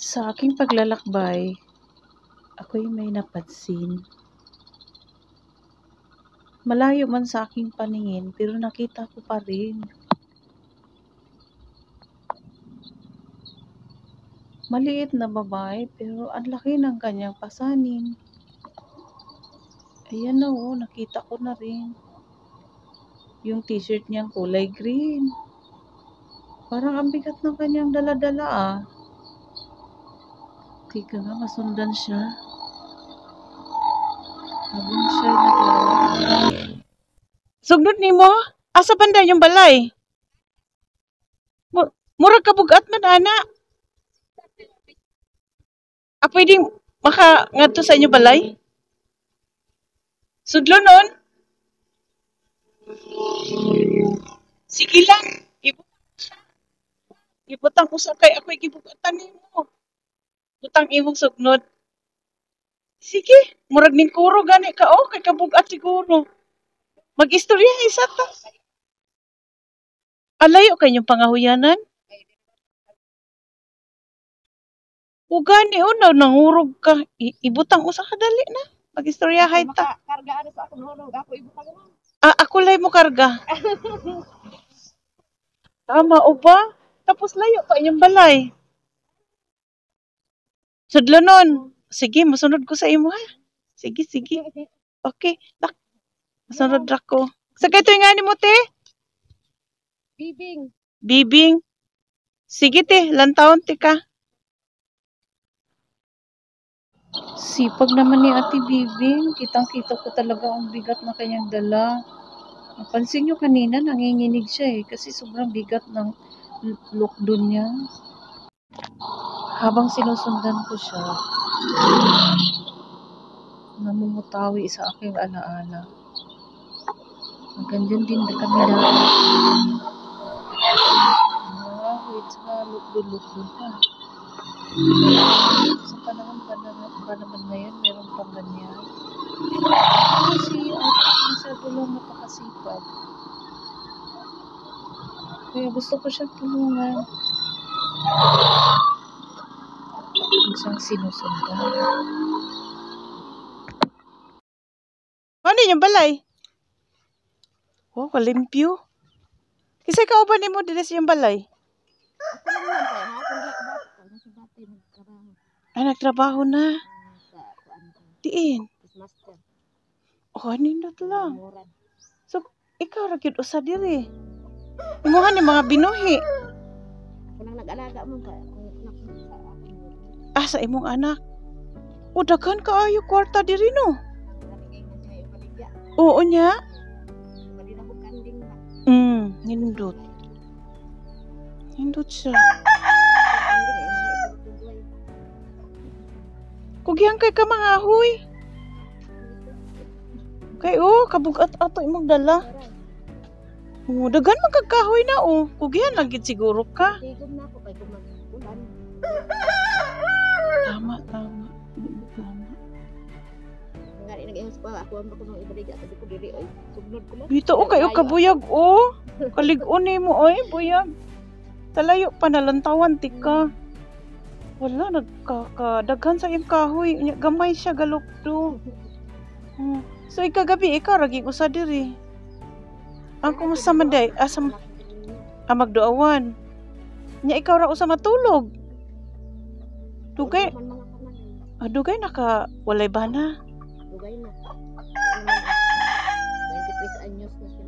Sa aking paglalakbay, ako'y may napansin. Malayo man sa aking paningin, pero nakita ko pa rin. Maliit na babae, pero ang laki ng kanyang pasanin. Ayan na nakita ko na rin. Yung t-shirt niyang kulay green. Parang ang bigat ng kanyang dala-dala. Tika nga, masundan siya. Habang siya naglalakad. Sugnod ni mo? Asa banda yung balay? Murag kabugat man, ana. Pwedeng ngadto sa inyo balay? Sudlo nun? Sige lang. Ibutang ko sa kay ako'y gibugatan nimo. Butang imong sugnod. Sige, murag ning kuro gani ka kay kabugat siguro. Mag-istorya isa ta. Alayo kanyong pangahuyanan? O gani nangurog ka. Ibutang usa ka dali na. Mag-istorya hay ta. Kargaan sa akong hulog, ako ibutang mo. Ako lay mo karga. Tama o ba? Tapos layo pa inyong balay. Sudlo nun. Sige, masunod ko sa imo ha. Sige. Okay. Masunod ra ko. Sa kay tuyo nga ni mo te? Bibing. Sige te, lantawon te ka. Sipag naman ni Ate Bibing. Kitang-kita ko talaga ang bigat na kanyang dala. Napansin nyo kanina, nanginginig siya kasi sobrang bigat ng look-doon niya. Habang sinusundan ko siya, namumutawi sa aking alaala. Ganyan din kami dati. Wait sa look-doon pa. Sa panahon pa naman ngayon, meron pang ganyan. Kasi masyado lang napakasipag. Kaya gusto ko siyang tulungan. Siyang sinusundan. Ano yung balay? Kalimpyo. Kasi ikaw ba ni mo dinis yung balay? Nagtrabaho na. Diin. Nindot lang. So, ikaw ragyod usa diri. Imuhan ni mga binuhi. Ako nang nag-alaga mo ba? Sa imong anak. Daghan kaayo kwarta diri no. Oo nya. Nindot. Nindot siya. Kugyang kay ka mga huy. Kay kabugat ato imong dala. Daghan magkakahoy na Kugihan lang gid siguro ka. Tigom na ako kay kumagulan. Tama. Ngari nag-ihos pa ako ang nang ibalik sa ko diri sugnod ko lang. Bito kayo kabuyag Kalig-on nimo buyag. Talayo pa nalantawan tika. Wala nagkakadaghan sa iyong kahoy. Gamay siya galukdo. So ikagabi ikaw ragi usa diri. Ang kumusta man day? Magduawan. Nya ikaw ra usa matulog. Dugay. Dugay naka walay bana. Dugay na. 23 anyos na siya.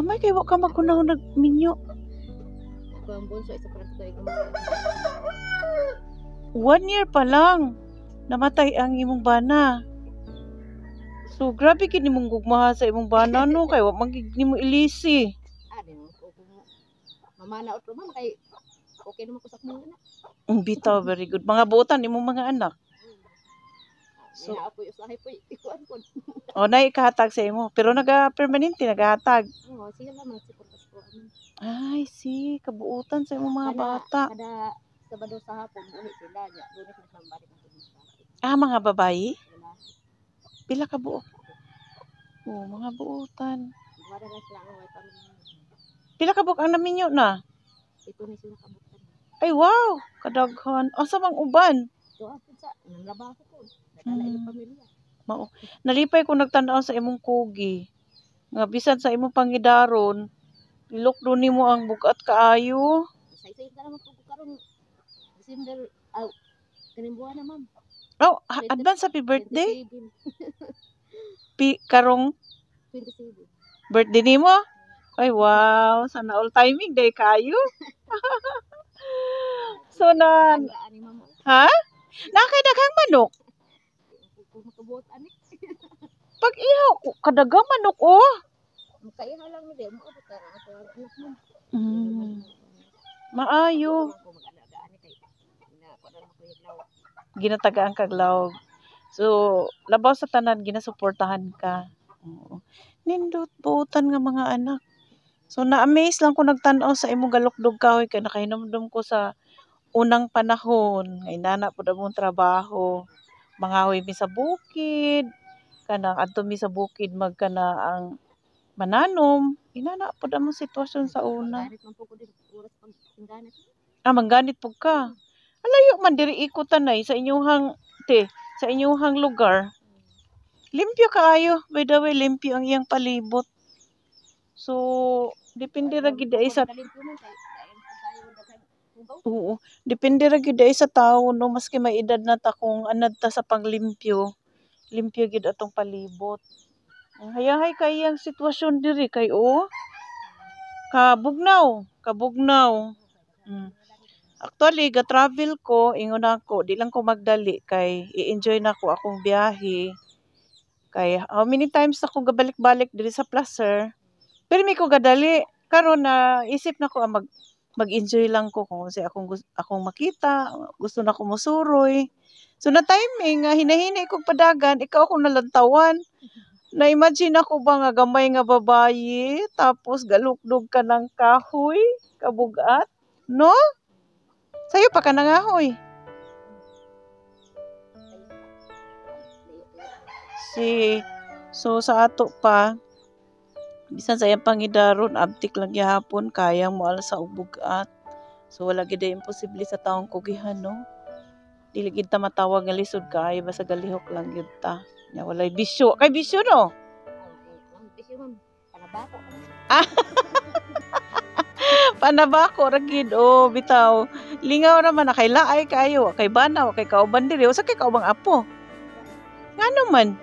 May kay wa ka magkunahon nagminyo. Ako ang bunso isa para sa tuig. 1 year pa lang. Namatay ang imong bana. So grabe kini mong gugmaha sa imong bana no kay wa magig nimo ilisi. Mama na utro man kay okay naman ko sa mga anak. Bitaw, very good. Mga buotan imong mga anak. So ako usahay po ikuan ko. Nay ikahatag sa imo pero permanente nagahatag. Oo, siya naman si purpose ko. Ay, kabuutan sa imong mga bata. Kada Sabado sa hapon ulit sila nya. Lunes na balik Mga ang babayi? Pila ka buok? Mga buutan. Wala na sila ang way pamilya. Pila ka buok ang naminyo na? Ito ni sila kabutan. Ay, wow! kadaghan. Asa mang uban? So ako sa nanlabaho ko. Nadala ilang pamilya. Mao. Nalipay ko nagtan-aw sa imong kugi. Nga bisan sa imong pangidaron, ilokdo nimo ang bugat kaayo. Isa-isa ka naman po karon December kaning buwan na ma'am. Oh, advance happy birthday. 27. Karong 27. birthday nimo? Ay wow, sana all timing day kayo. So na Ang ani ma'am. ha? Nakay daghang manok. Kung makabuot ani. Pag ihaw kadaghang manok oh. Kaiha lang ni mo abot ta ako anak mo. Maayo. Ako mag-alaga ani kay na ko na ko yaglaw. Ginatagaan kag lawg. So, labaw sa tanan ginasuportahan ka. Oo. Nindot buotan nga mga anak. So na-amaze lang ko nagtan-aw sa imong galukdog kahoy kay nakahinumdum ko sa unang panahon nga inana pud among trabaho. Mangahoy mi sa bukid, kanang adto mi sa bukid magkana ang mananom. Inana pud among sitwasyon sa una. Garit man po ko din oras pag tingganit. Mangganit pug ka. Alayo man diri ikutan nay sa inyong sa inyong lugar. Limpyo kaayo, by the way, limpyo ang iyang palibot. So, depende ra gid ay sa Oo, depende ra gid ay sa tawo no, maski may edad na ta kung anad ta sa panglimpyo. Limpyo gid atong palibot. Ang hayahay kay ang sitwasyon diri kay kabugnaw. Actually, ga-travel ko, ingon ako, di lang ko magdali kay i-enjoy na ko akong biyahe. Kay how many times ako gabalik-balik diri sa Placer. Pero mi ko gadali karon na isip na ko mag-enjoy lang ko kung kasi akong makita, gusto na ko mosuroy. So na timing nga hinahini kog padagan, ikaw akong nalantawan. Na-imagine ako ba nga gamay nga babayi, tapos galukdog ka ng kahoy, kabugat, no? Sayo pa ka nangahoy. So sa ato pa, bisan sa iyang pangidaron, abtik lang gihapon, kayang mo ala sa ubugat. So wala gid imposible sa taong kugihan, no? Dili gid ta matawag nga lisod kaayo basta galihok lang gid ta. Nya walay bisyo. Kay bisyo no? Ang bisyo ma'am, panabako. Panabako ra gid bitaw. Lingaw naman na kay laay kayo, kay banaw, kay kauban diri, usa kay kaubang apo. Ngano man?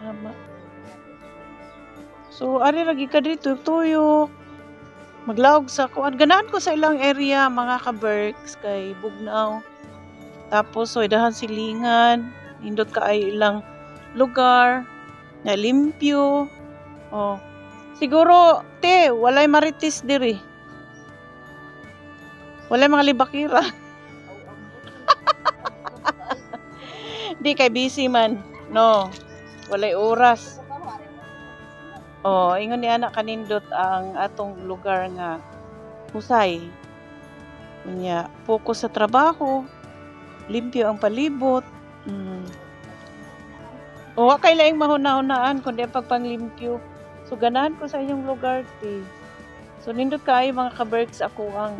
Tama. So ari ra gid ka dito tuyok. Maglawg sa kuan, ganahan ko sa ilang area mga ka-berks kay bugnaw. Tapos dahan silingan, nindot ka ay ilang lugar na limpyo. Siguro walay marites diri. Walay mga libakira. Di kay busy man. No. Walay oras. Ingon ni anak kanindot ang atong lugar nga husay. Unya, focus sa trabaho, limpyo ang palibot. Wa kay laing mahuna-hunaan kundi ang pagpanglimpyo. So ganahan ko sa inyong lugar So nindot kaayo mga ka-berks ako ang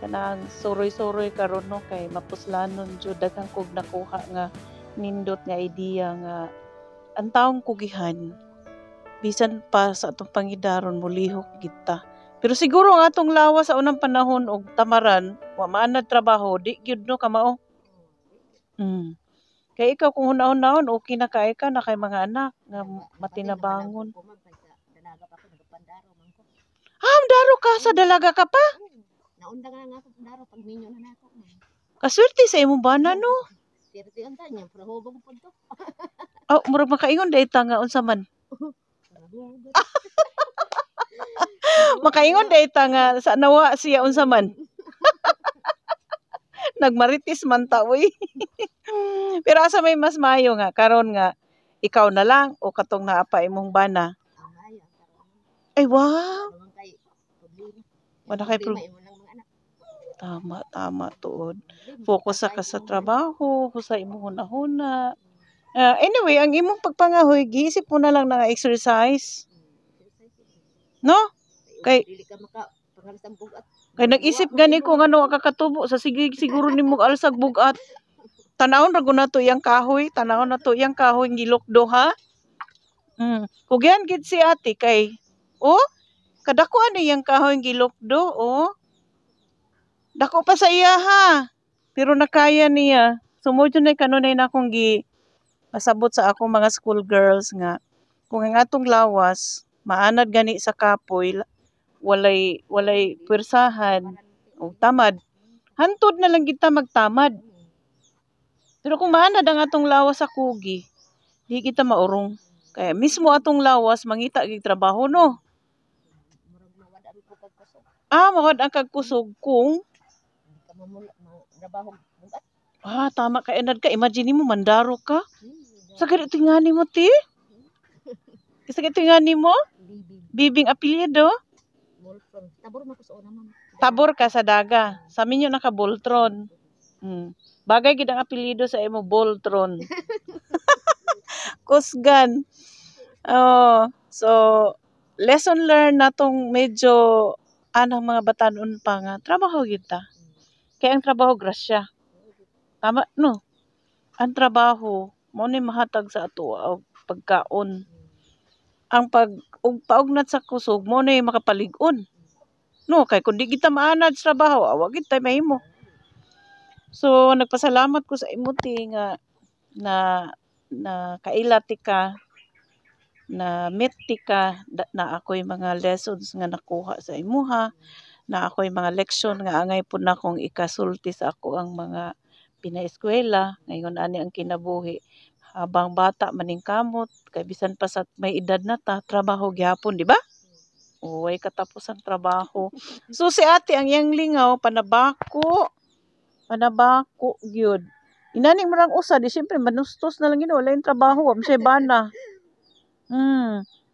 kanang suroy-suroy karon no kay mapuslanon jud daghang kog nakuha nga nindot nga idea nga ang taong kugihan bisan pa sa atong pangidaron mulihok kita. Pero siguro ang atong lawas sa unang panahon og tamaran, wa maanad trabaho, di gyud no kamao. Kay ikaw kung hunahon okay na kay ka na kay mga anak nga matinabangon. Daro ka sa dalaga ka pa? Naunda nga ako daro pag minyo na nako. Kaswerte sa imong bana no. Swerte unta nya, pero hubog pud to. Murag makaingon day ta nga unsa man. Makaingon day ta nga sa nawa siya unsa man. Nagmaritis man ta uy. Pero asa may mas maayo nga karon nga ikaw na lang o katong naa pa imong bana. Ay wow. Wala kay Tama tuod. Focus ka sa trabaho, sa imong hunahuna. Anyway, ang imong pagpangahoy, giisip mo na lang na exercise. No? Kay dili ka maka pangalas ang bugat. Kay nag-isip gani ko nga no kakatubo sa sige siguro nimo alsag bugat. Tanawon ra na to iyang kahoy, tanawon na to iyang kahoy gilokdo ha. Kugyan gid si ate kay kadako ani iyang kahoy gilokdo Dako pa sa iya ha. Pero nakaya niya. Sumudyo na kanunay na akong pasabot sa akong mga school girls nga kung ang atong lawas maanad gani sa kapoy walay pwersahan o tamad. Hantod na lang kita magtamad. Pero kung maanad ang atong lawas sa kugi, di kita maurong. Kaya mismo atong lawas mangita gig trabaho no. Mawad ang kagkusog kung tama ka enad ka. Imagine mo mandaro ka. Sa ganito tingani mo ti? Sa ganito tingani mo? Bibing apelyido? Tabor mo ko sa una, ma'am. Tabor ka sa daga. Sa minyo naka Boltron. Bagay gid ang apelyido sa imo Boltron. Kusgan. So lesson learned natong medyo anang mga batanon pa nga trabaho gyud ta. Kaya ang trabaho grasya. Tama no. Ang trabaho mo ni mahatag sa ato og pagkaon. Ang paugnat sa kusog mo ni makapalig-on. No, kay kun di kita maanad sa trabaho, wa gid tay mahimo. So nagpasalamat ko sa imo ti nga na kailati ka na meet ka na ako'y mga lessons nga nakuha sa imuha, na ako'y mga leksyon nga angay po na kong ikasulti sa ako ang mga pinaeskwela, ngayon ani ang kinabuhi. Habang bata maning kamot, kay bisan pa sa may edad na ta, trabaho gyapon, di ba? Way katapos ang trabaho. So si ate ang iyang lingaw, panabako gyud. Inaning marang usa, di siyempre manustos na lang yun, wala yung trabaho, siya bana.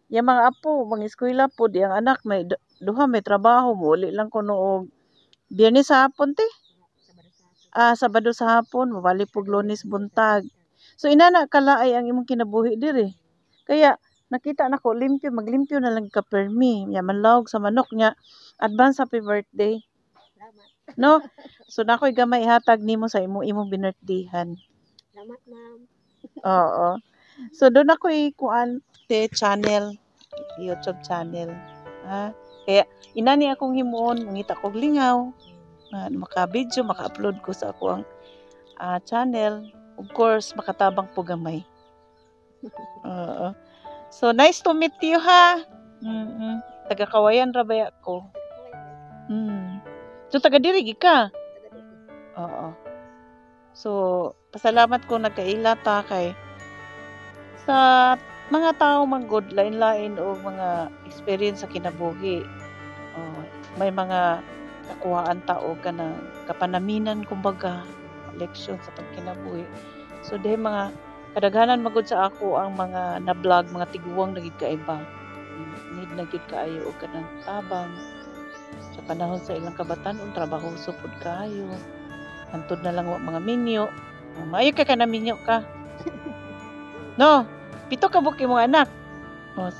Yung mga apo, mga eskwela po, di ang anak, may duha may trabaho, muli lang ko noong Biyernes sa hapon, te. Sabado sa hapon, mabali po Lunes buntag. So, inana kala ay ang imong kinabuhi diri. Kaya, nakita na ko, maglimpyo na lang ka permi. Manlawag sa manok niya. Advance happy birthday. No? So, nako'y gamay hatag nimo sa imong binirthdayan. Salamat, ma'am. Oo. So, doon ako'y channel, YouTube channel. Kaya, inani akong himuon, mangita kong lingaw, maka-video, maka-upload ko sa akong channel. Of course, makatabang po gamay. So, nice to meet you, ha? Taga-Kawayan rabaya ko. So, taga-Dirigi ka? Oo. So, pasalamat ko nagkailata kay sa mga tao manggod lain-lain o mga experience sa kinabuhi. May mga nakuhaan tao ka na kapanaminan kumbaga leksyon sa pagkinabuhi. So dahil mga kadaghanan magod sa ako ang mga na-vlog, mga tiguwang nagid kaiba. Need na gid kaayo og kanang tabang sa panahon sa ilang kabatan-on trabaho supod kaayo. Hantod na lang mga minyo. Maayo ka na minyo ka. No, 7 ka buki mong anak.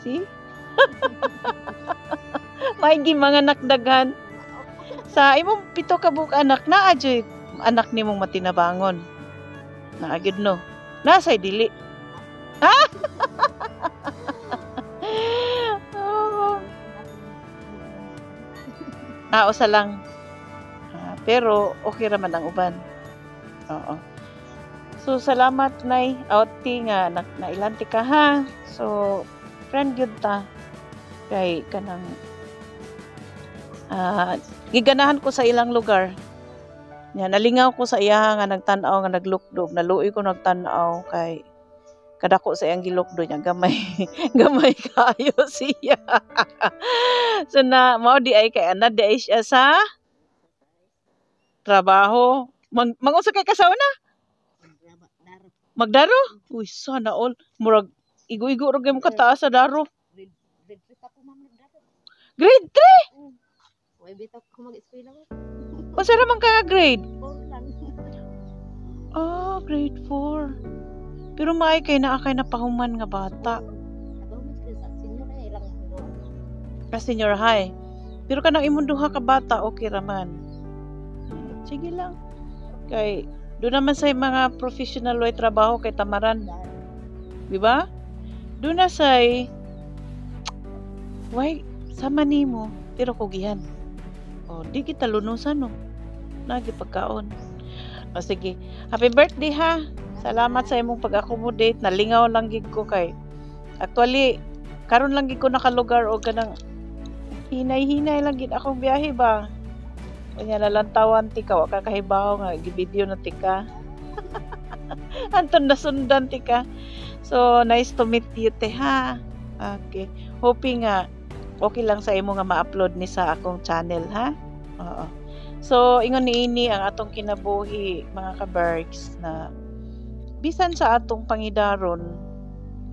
See? Maigi mga nakdaghan. Sa imong 7 ka buk anak na adyoy anak nimong matinabangon. Naagid no. Nasay dili. Usa lang. Pero okay raman ang uban. Oo. So, salamat, Nay. Outi nga, nailanti ka, ha? So, friend yun ta. Kay, kanang, giganahan ko sa ilang lugar. Nalingaw ko sa iya nga nagtanaw, nga naglukdob. Naluoy ko nagtanaw, kay, kadako sa iyang gilukdo niya. Gamay kayo siya. So, mao di ay kay ana, di ay siya sa trabaho. Mag-usa kay kasawa na? Magdaro? Uy, sana all. Murag, igo-igo rin mo kataas sa daro. Grade 3 ako, ma'am, nagdaro. Grade 3? Uy, bitaw ko mag-eskwela ko. Kung saan naman ka grade? 4 lang. Grade 4. Pero maay kay napahuman nga bata. Ako, mas sa senior ay ilang Senior high. Pero kanang imong duha ka bata, okay raman. Sige lang. Kay doon naman sa mga professional way trabaho kay tamaran, di ba? Doon na say why sama nimo pero kugihan. O di kita lunusan no. Nagi pagkaon. O sige, happy birthday ha. Salamat sa imong pag-accommodate. Nalingaw lang gid ko kay actually karon lang gid ko nakalugar o kanang hinay-hinay lang gid akong biyahe ba. Kanya nalantawan ti ka wa ka kahibaw nga gibideo na ti ka. Anton nasundan ti ka. So nice to meet you te ha. Okay. Hoping nga okay lang sa imo nga ma-upload ni sa akong channel ha. Oo. So ingon niini ang atong kinabuhi mga ka-bergs na bisan sa atong pangidaron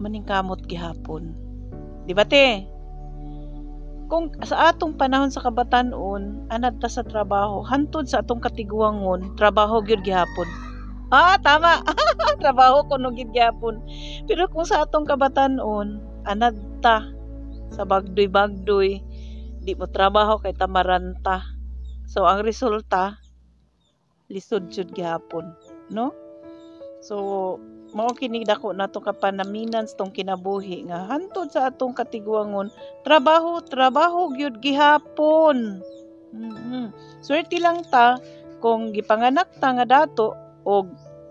maningkamot gihapon. Di ba te? Kung sa atong panahon sa kabatanon, anad ta sa trabaho, hantod sa atong katiguangon, trabaho gyud gihapon. Ah, tama. Trabaho kuno gyud gihapon. Pero kung sa atong kabatanon, anad ta sa bagdoy-bagdoy, di mo trabaho kay tamaranta. So ang resulta lisod jud gihapon, no? So mao kini dako nato kapanaminan sa tong kinabuhi nga hantod sa atong katiguangon trabaho gyud gihapon. Swerte lang ta kung gipanganak ta nga dato o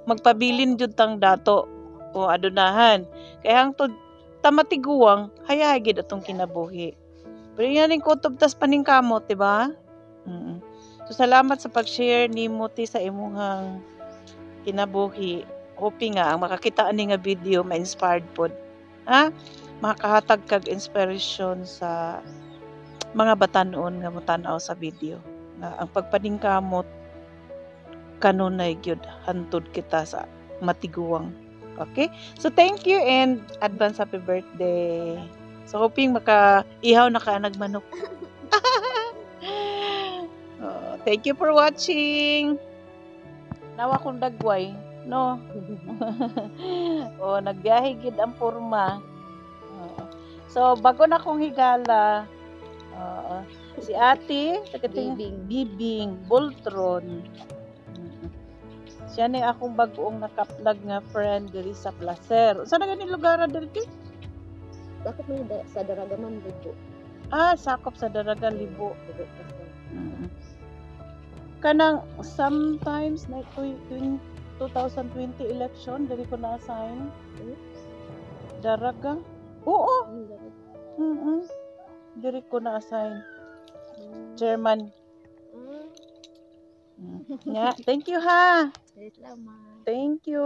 magpabilin jud tang dato o adunahan kay hangtod ta matiguang hayahay gid atong kinabuhi. Pero yan ning kutob tas paningkamot, di ba? So salamat sa pag-share nimo ti sa imong kinabuhi. Hoping nga ang makakita ani nga video ma-inspired pod. Ha? Makahatag kag inspiration sa mga batanon nga motan-aw sa video. Nga ang pagpaningkamot kanunay gyud hantod kita sa matiguang. Okay? So thank you and advance happy birthday. So hoping maka-ihaw na ka nagmanok. Thank you for watching. Nawa kong dagway. No. Nagbiyahe gid ang porma. So bago na kong higala, si Ate, Bibing Boltron. Siya ni akong bagoong nakaplag nga friend diri sa Placer. Saan na gani lugar diri? Sakop man sa Daragaman Libo. Sakop sa Daragan Libo. Kanang sometimes na 2020 election diri ko na-assign. Daraga? Oo. Diri ko na-assign. Chairman. Yeah, thank you ha. Salamat. Thank you.